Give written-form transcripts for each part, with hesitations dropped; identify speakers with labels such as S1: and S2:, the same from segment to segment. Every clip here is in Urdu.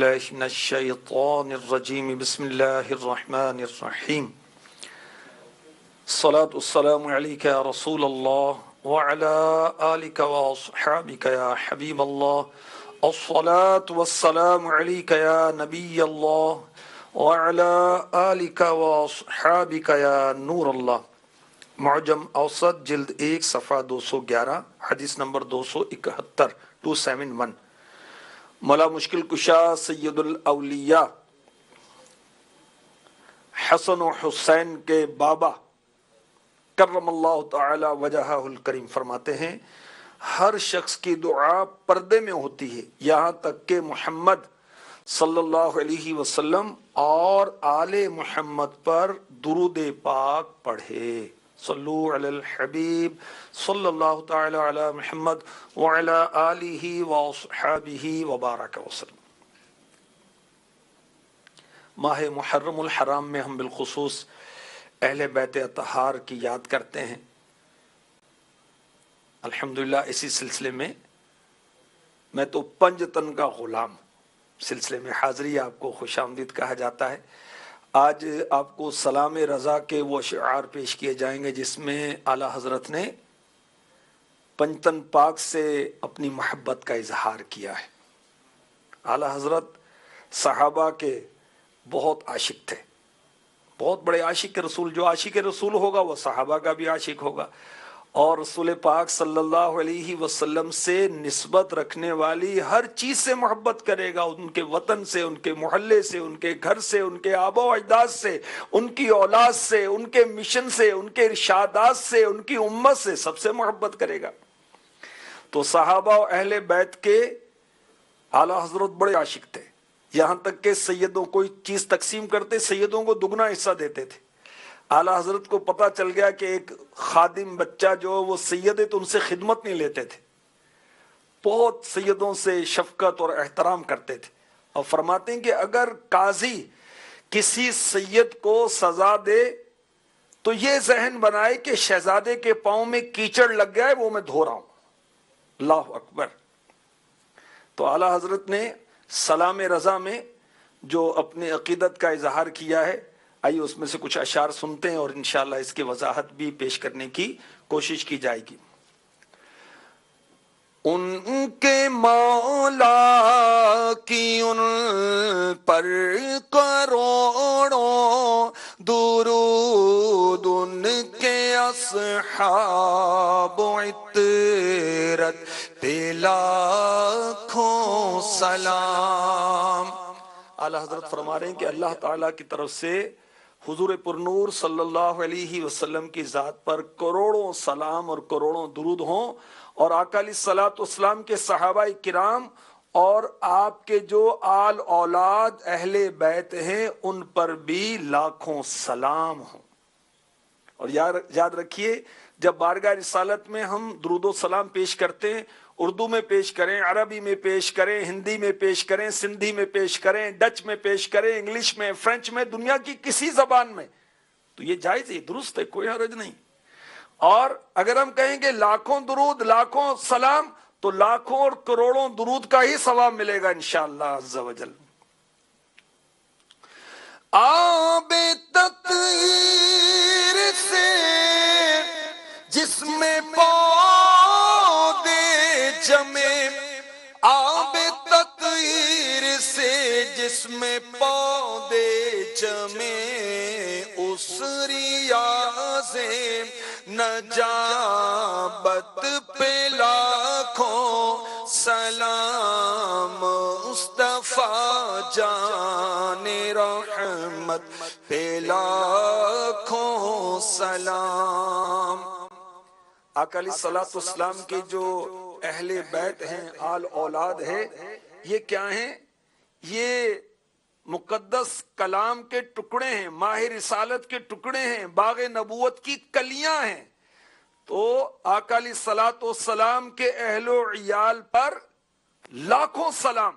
S1: الله من الشيطان الرجيم بسم الله الرحمن الرحيم الصلاة والسلام عليك يا رسول الله وعلى آلك وأصحابك يا حبيب الله الصلاة والسلام عليك يا نبي الله وعلى آلك وأصحابك يا نور الله معجم اوسط جلد 1 صفحہ 211 حدیث نمبر 271 271 مولا مشکل کشا سید الاولیاء حسن و حسین کے بابا کرم اللہ تعالی وجہہ الکریم فرماتے ہیں ہر شخص کی دعا پردے میں ہوتی ہے یہاں تک کہ محمد صلی اللہ علیہ وسلم اور آل محمد پر درود پاک پڑھے صلو علی الحبیب صلی اللہ تعالی علی محمد وعلی آلہ واصحابہ وبارک وسلم۔ ماہ محرم الحرام میں ہم بالخصوص اہل بیت اطہار کی یاد کرتے ہیں۔ الحمدللہ اسی سلسلے میں میں تو پنجتن کا غلام سلسلے میں حاضری آپ کو خوش آمدید کہا جاتا ہے۔ آج آپ کو سلام رضا کے وہ اشعار پیش کیے جائیں گے جس میں اعلیٰ حضرت نے پنجتن پاک سے اپنی محبت کا اظہار کیا ہے۔ اعلیٰ حضرت صحابہ کے بہت عاشق تھے، بہت بڑے عاشق رسول۔ جو عاشق رسول ہوگا وہ صحابہ کا بھی عاشق ہوگا، اور رسول پاک صلی اللہ علیہ وسلم سے نسبت رکھنے والی ہر چیز سے محبت کرے گا، ان کے وطن سے، ان کے محلے سے، ان کے گھر سے، ان کے آبا و اجداد سے، ان کی اولاد سے، ان کے مشن سے، ان کے ارشادات سے، ان کی امت سے، سب سے محبت کرے گا۔ تو صحابہ و اہل بیت کے اعلیٰ حضرت بڑے عاشق تھے، یہاں تک کہ سیدوں کوئی چیز تقسیم کرتے سیدوں کو دگنا حصہ دیتے تھے۔ اعلیٰ حضرت کو پتہ چل گیا کہ ایک خادم بچہ جو وہ سید ہے تو ان سے خدمت نہیں لیتے تھے، بہت سیدوں سے شفقت اور احترام کرتے تھے، اور فرماتے ہیں کہ اگر قاضی کسی سید کو سزا دے تو یہ ذہن بنائے کہ شہزادے کے پاؤں میں کیچڑ لگ گیا ہے، وہ میں دھو رہا ہوں۔ اللہ اکبر۔ تو اعلیٰ حضرت نے سلام رضا میں جو اپنے عقیدت کا اظہار کیا ہے، آئیے اس میں سے کچھ اشعار سنتے ہیں اور انشاءاللہ اس کی وضاحت بھی پیش کرنے کی کوشش کی جائے گی۔ ان کے مولا کی ان پر کروڑوں درود، ان کے اصحاب عطرت پہ لاکھوں سلام۔ اعلیٰ حضرت فرما رہے ہیں کہ اللہ تعالیٰ کی طرف سے حضور پرنور صلی اللہ علیہ وسلم کی ذات پر کروڑوں سلام اور کروڑوں درود ہوں، اور آقا علیہ الصلوۃ والسلام کے صحابہ کرام اور آپ کے جو آل اولاد اہل بیت ہیں ان پر بھی لاکھوں سلام ہوں۔ اور یاد رکھیے جب بارگاہ رسالت میں ہم درود و سلام پیش کرتے ہیں، اردو میں پیش کریں، عربی میں پیش کریں، ہندی میں پیش کریں، سندھی میں پیش کریں، ڈچ میں پیش کریں، انگلش میں، فرینچ میں، دنیا کی کسی زبان میں، تو یہ جائز ہے، درست ہے، کوئی حرج نہیں۔ اور اگر ہم کہیں کہ لاکھوں درود لاکھوں سلام تو لاکھوں اور کروڑوں درود کا ہی ثواب ملے گا انشاءاللہ عز و جل۔ آب تطہیر سے جس میں پودے جمے، آب تطہیر سے جس میں پودے جمے، اس ریاض نجابت پہ لاکھوں سلام، مصطفیٰ جان رحمت پہ لاکھوں سلام۔ آقا علیہ الصلوۃ والسلام کے جو اہل بیت ہیں، آل اولاد ہے، یہ کیا ہیں؟ یہ مقدس کلام کے ٹکڑے ہیں، ماہ رسالت کے ٹکڑے ہیں، باغ نبوت کی کلیاں ہیں۔ تو آقا علیہ الصلوۃ والسلام کے اہل و عیال پر لاکھوں سلام۔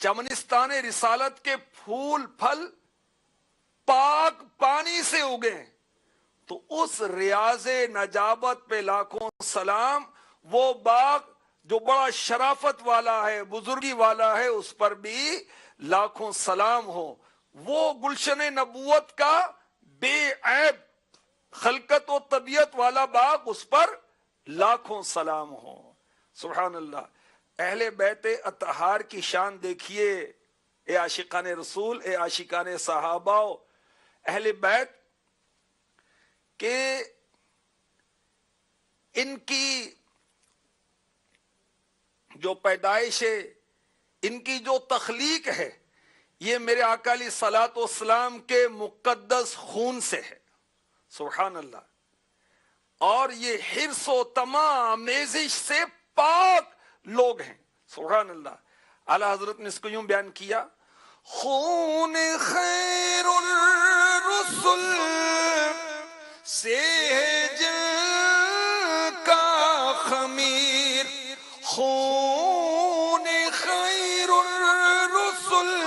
S1: چمنستان رسالت کے پھول پھل پاک پانی سے اگے، تو اس ریاض نجابت پہ لاکھوں سلام۔ وہ باغ جو بڑا شرافت والا ہے، بزرگی والا ہے، اس پر بھی لاکھوں سلام ہو۔ وہ گلشن نبوت کا بے عیب خلقت و طبیعت والا باغ، اس پر لاکھوں سلام ہو۔ سبحان اللہ۔ اہل بیت اطہار کی شان دیکھیے، اے عاشقان رسول، اے عاشقان صحابہ، اہل بیت کہ ان کی جو پیدائش ہے، ان کی جو تخلیق ہے، یہ میرے آقا علیہ الصلوۃ والسلام کے مقدس خون سے ہے۔ سبحان اللہ۔ اور یہ حرص و طمع آمیزش سے پاک لوگ ہیں۔ سبحان اللہ۔ اعلیٰ حضرت نے اس کو یوں بیان کیا، خون خیر الرسل سے ہے جن کا خمیر، خون خیر الرسل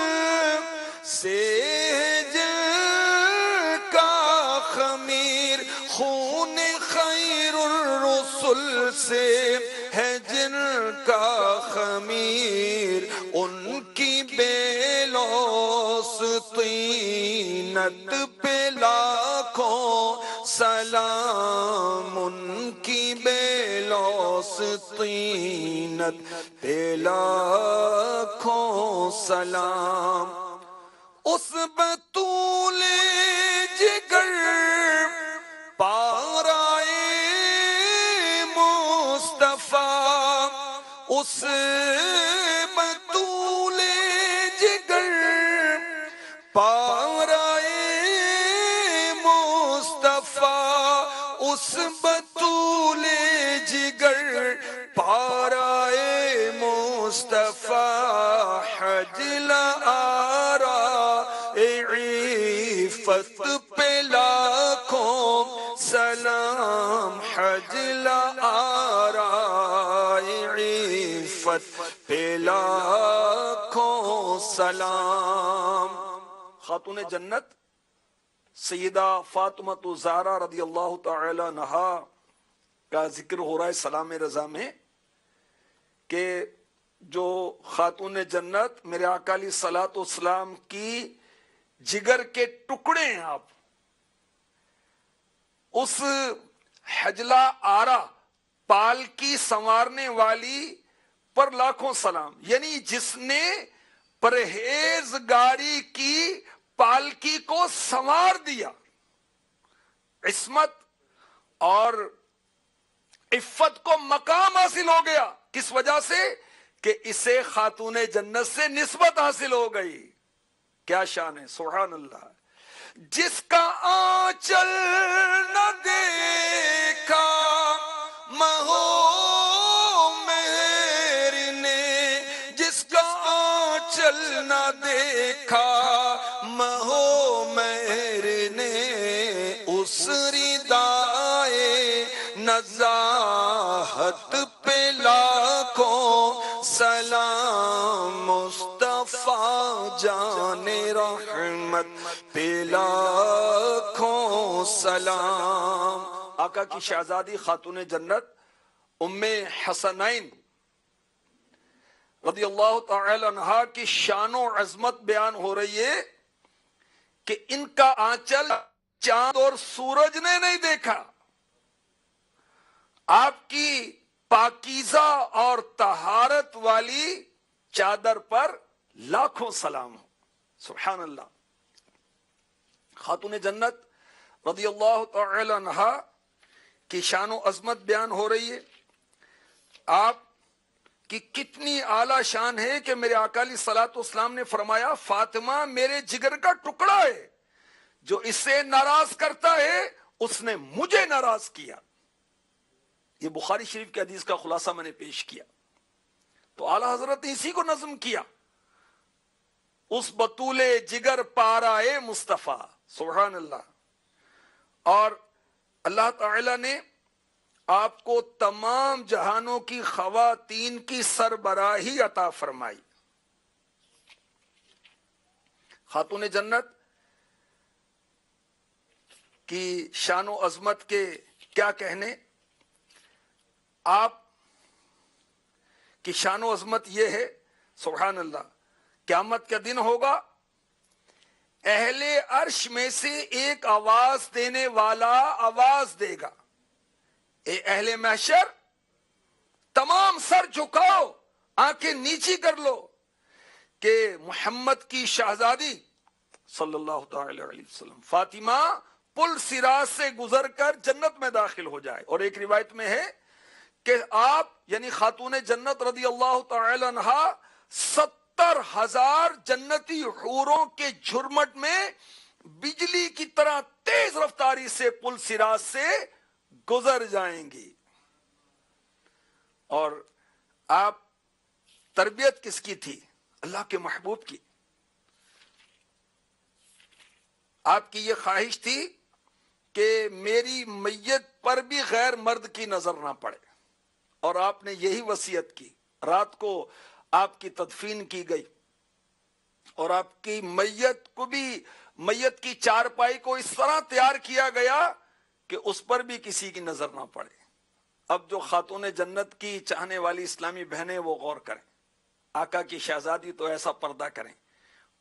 S1: سے ہے جن کا خمیر، خون خیر الرسل سے ہے جن کا خمیر، ان کی بے لوث طینت پہ لاکھوں سلام، ان کی بے لوث طینت پہ لاکھوں سلام۔ اس بطول جگر پارائے مصطفیٰ، اس بطول جگر پارائے مصطفیٰ، اس بطول جگر پارائے مصطفیٰ، حجل آرا عفت پہ لاکھوں سلام، حجل آرا عفت پہ لاکھوں سلام۔ خاتون جنت سیدہ فاطمہ الزہرا رضی اللہ تعالی عنہا کا ذکر ہو رہا ہے سلام رضا میں، کہ جو خاتون جنت میرے آقا علیہ الصلوۃ والسلام کی جگر کے ٹکڑے ہیں، آپ اس حجلہ آرا پالکی سنوارنے والی پر لاکھوں سلام، یعنی جس نے پرہیزگاری کی پالکی کو سنوار دیا، عصمت اور عفت کو مقام حاصل ہو گیا۔ کس وجہ سے؟ کہ اسے خاتون جنت سے نسبت حاصل ہو گئی۔ کیا شان ہے، سبحان اللہ۔ جس کا آنچل نہ دیکھا مہو مہر نے، جس کا آنچل نہ دیکھا مہو مہر نے، اس ردائے نزاہت پہ لاکھوں سلام، مصطفیٰ جان رحمت پہ لاکھوں سلام۔ آقا کی شہزادی خاتون جنت ام حسنین رضی اللہ تعالی عنہا کی شان و عظمت بیان ہو رہی ہے کہ ان کا آنچل چاند اور سورج نے نہیں دیکھا، آپ کی پاکیزہ اور طہارت والی چادر پر لاکھوں سلام ہو۔ سبحان اللہ۔ خاتون جنت رضی اللہ تعالی عنہا کی شان و عظمت بیان ہو رہی ہے، آپ کی کتنی اعلیٰ شان ہے کہ میرے آقا علیہ الصلوۃ والسلام نے فرمایا، فاطمہ میرے جگر کا ٹکڑا ہے، جو اسے ناراض کرتا ہے اس نے مجھے ناراض کیا۔ یہ بخاری شریف کی حدیث کا خلاصہ میں نے پیش کیا۔ تو اعلیٰ حضرت نے اسی کو نظم کیا، اس بطول جگر پارائے مصطفیٰ، سبحان اللہ۔ اور اللہ تعالی نے آپ کو تمام جہانوں کی خواتین کی سربراہی عطا فرمائی۔ خاتون جنت کی شان و عظمت کے کیا کہنے، آپ کی شان و عظمت یہ ہے، سبحان اللہ، قیامت کا دن ہوگا، اہل عرش میں سے ایک آواز دینے والا آواز دے گا، اے اہل محشر تمام سر جھکاؤ، آنکھیں نیچی کر لو کہ محمد کی شہزادی صلی اللہ تعالی علیہ وسلم فاطمہ پل صراط سے گزر کر جنت میں داخل ہو جائے۔ اور ایک روایت میں ہے کہ آپ یعنی خاتون جنت رضی اللہ تعالی عنہ 70,000 جنتی حوروں کے جھرمٹ میں بجلی کی طرح تیز رفتاری سے پل صراط سے گزر جائیں گی۔ اور آپ تربیت کس کی تھی؟ اللہ کے محبوب کی۔ آپ کی یہ خواہش تھی کہ میری میت پر بھی غیر مرد کی نظر نہ پڑے، اور آپ نے یہی وصیت کی۔ رات کو آپ کی تدفین کی گئی اور آپ کی میت کو بھی، میت کی چارپائی کو اس طرح تیار کیا گیا کہ اس پر بھی کسی کی نظر نہ پڑے۔ اب جو خاتون جنت کی چاہنے والی اسلامی بہنیں وہ غور کریں، آقا کی شہزادی تو ایسا پردہ کریں،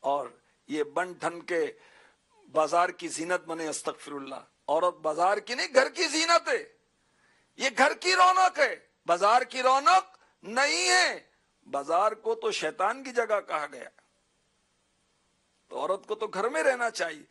S1: اور یہ بن ٹھن کے بازار کی زینت بنے، استغفر اللہ۔ عورت بازار کی نہیں، گھر کی زینت ہے، یہ گھر کی رونق ہے، بازار کی رونق نہیں ہے۔ بازار کو تو شیطان کی جگہ کہا گیا، تو عورت کو تو گھر میں رہنا چاہیے۔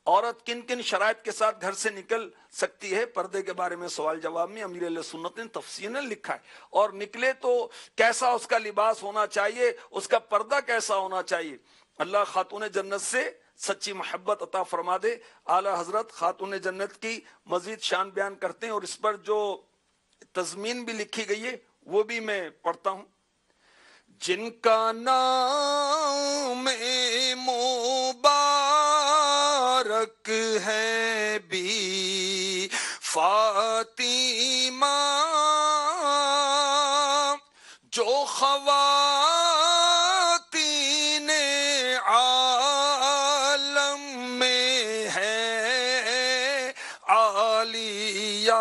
S1: عورت کن کن شرائط کے ساتھ گھر سے نکل سکتی ہے، پردے کے بارے میں سوال جواب میں امیر اہل سنت نے تفصیلاً لکھا ہے، اور نکلے تو کیسا اس کا لباس ہونا چاہیے، اس کا پردہ کیسا ہونا چاہیے۔ اللہ خاتون جنت سے سچی محبت عطا فرما دے۔ اعلی حضرت خاتون جنت کی مزید شان بیان کرتے ہیں، اور اس پر جو تضمین بھی لکھی گئی ہے وہ بھی میں پڑھتا ہوں۔ جن کا نام مبارک ہے بھی فاطمہ، جو خواتین عالم میں ہے عالیہ،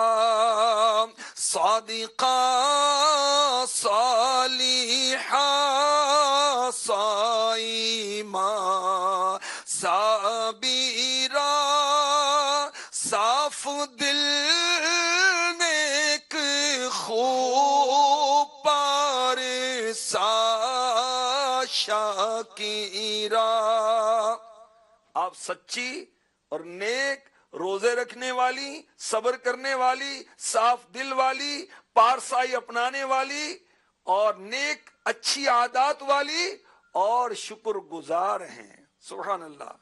S1: صادقہ صالحہ صائمہ صابرہ، صاف دل نیک خوب پارسا شاکرہ۔ آپ سچی اور نیک، روزے رکھنے والی، صبر کرنے والی، صاف دل والی، پارسائی اپنانے والی، اور نیک اچھی عادات والی، اور شکر گزار ہیں۔ سبحان اللہ۔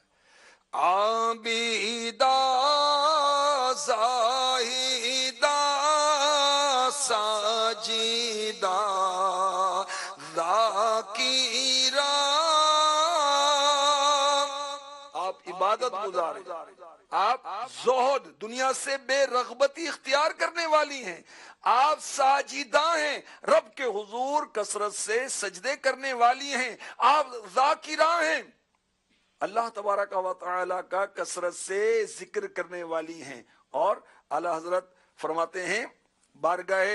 S1: عابدہ زاہدہ ساجدہ ذاکرہ، آپ عبادت گزار ہیں، آپ زہد دنیا سے بے رغبتی اختیار کرنے والی ہیں، آپ ساجدہ ہیں، رب کے حضور کثرت سے سجدے کرنے والی ہیں، آپ ذاکرہ ہیں، اللہ تبارک و تعالی کا کثرت سے ذکر کرنے والی ہیں۔ اور اعلی حضرت فرماتے ہیں بارگاہ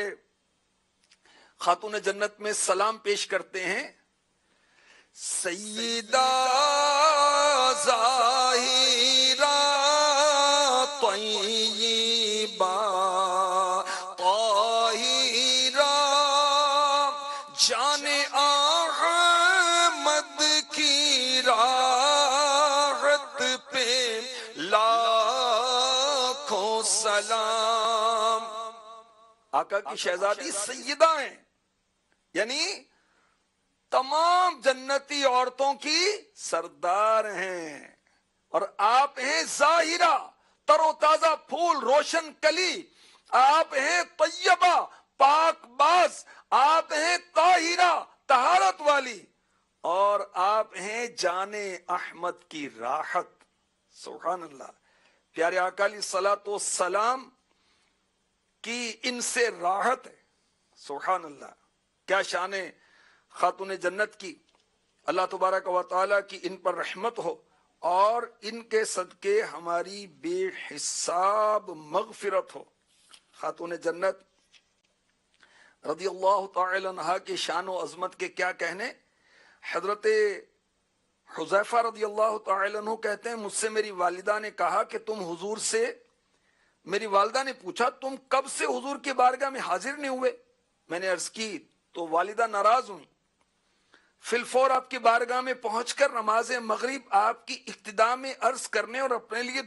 S1: خاتون جنت میں سلام پیش کرتے ہیں، سیدہ ظاہرہ طیبہ طاہرہ، جان احمد کی راحت پہ لاکھوں سلام۔ آقا کی شہزادی سیدہ ہیں، یعنی تمام جنتی عورتوں کی سردار ہیں، اور آپ ہیں ظاہرہ، تر و تازہ پھول، روشن کلی، آپ ہیں طیبہ، پاک باز، آپ ہیں طاہرہ، طہارت والی، اور آپ ہیں جان احمد کی راحت۔ سبحان اللہ۔ پیارے آقا علیہ الصلوۃ والسلام کی ان سے راحت ہے۔ سبحان اللہ، کیا شان ہے خاتون جنت کی۔ اللہ تبارک و تعالیٰ کی ان پر رحمت ہو، اور ان کے صدقے ہماری بے حساب مغفرت ہو۔ خاتون جنت رضی اللہ تعالی عنہ کے شان و عظمت کے کیا کہنے. حضرت حذیفہ رضی اللہ تعالی عنہ کہتے ہیں مجھ سے میری والدہ نے کہا کہ تم حضور سے، میری والدہ نے پوچھا تم کب سے حضور کی بارگاہ میں حاضر نہیں ہوئے. میں نے عرض کی تو والدہ ناراض ہوئی. فی الفور آپ کی بارگاہ میں پہنچ کر نماز مغرب آپ کی ابتدا میں عرض کرنے اور اپنے لیے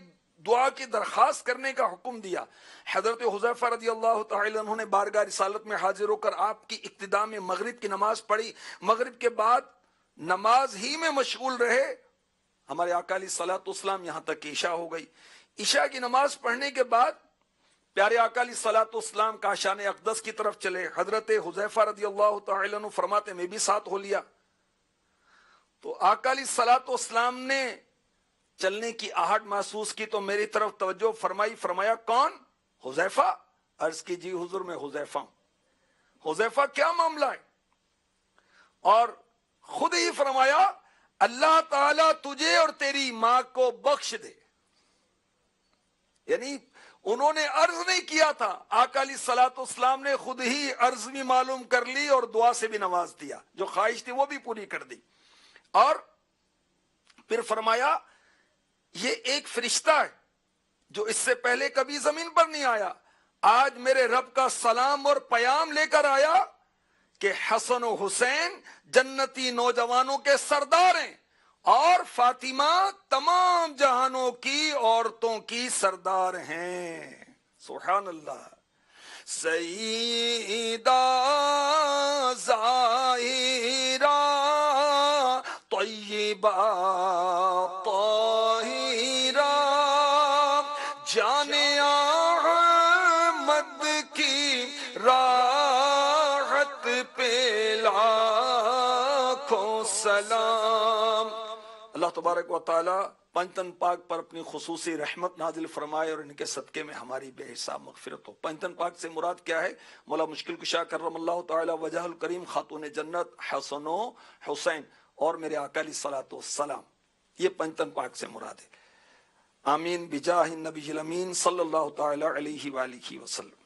S1: دعا کی درخواست کرنے کا حکم دیا. حضرت حذیفہ رضی اللہ تعالی عنہ نے بارگاہ رسالت میں حاضر ہو کر آپ کی ابتدا میں مغرب کی نماز پڑھی. مغرب کے بعد نماز ہی میں مشغول رہے. ہمارے آقا علیہ الصلوۃ والسلام یہاں تک کہ عشاء ہو گئی. عشاء کی نماز پڑھنے کے بعد پیارے آقا علیہ الصلوۃ والسلام کاشان اقدس کی طرف چلے. حضرت حذیفہ رضی اللہ تعالی عنہ فرماتے میں بھی ساتھ ہو لیا. تو آقا علیہ الصلوۃ والسلام نے چلنے کی آہٹ محسوس کی تو میری طرف توجہ فرمائی. فرمایا کون؟ حذیفہ. عرض کی جی حضور میں حذیفہ ہوں. حذیفہ کیا معاملہ ہے؟ اور خود ہی فرمایا اللہ تعالیٰ تجھے اور تیری ماں کو بخش دے. یعنی انہوں نے عرض نہیں کیا تھا، آقا علیہ الصلوۃ والسلام نے خود ہی عرض بھی معلوم کر لی اور دعا سے بھی نواز دیا. جو خواہش تھی وہ بھی پوری کر دی. اور پھر فرمایا یہ ایک فرشتہ ہے جو اس سے پہلے کبھی زمین پر نہیں آیا، آج میرے رب کا سلام اور پیام لے کر آیا کہ حسن و حسین جنتی نوجوانوں کے سردار ہیں اور فاطمہ تمام جہانوں کی عورتوں کی سردار ہیں. سبحان اللہ. سیدہ ظاہرہ طیبہ طاہرہ جان احمد کی راحت پہ لاکھوں سلام. اللہ تبارک و تعالی پنجتن پاک پر اپنی خصوصی رحمت نازل فرمائے اور ان کے صدقے میں ہماری بے حساب مغفرت ہو. پنجتن پاک سے مراد کیا ہے؟ مولا مشکل کشا کرم اللہ تعالی وجہ الکریم، خاتون جنت حسن و حسین اور میرے آقا علیہ الصلوۃ والسلام. یہ پنجتن پاک سے مراد ہے. آمین بجاہ النبی الامین صلی اللہ تعالی علیہ وآلہ وسلم.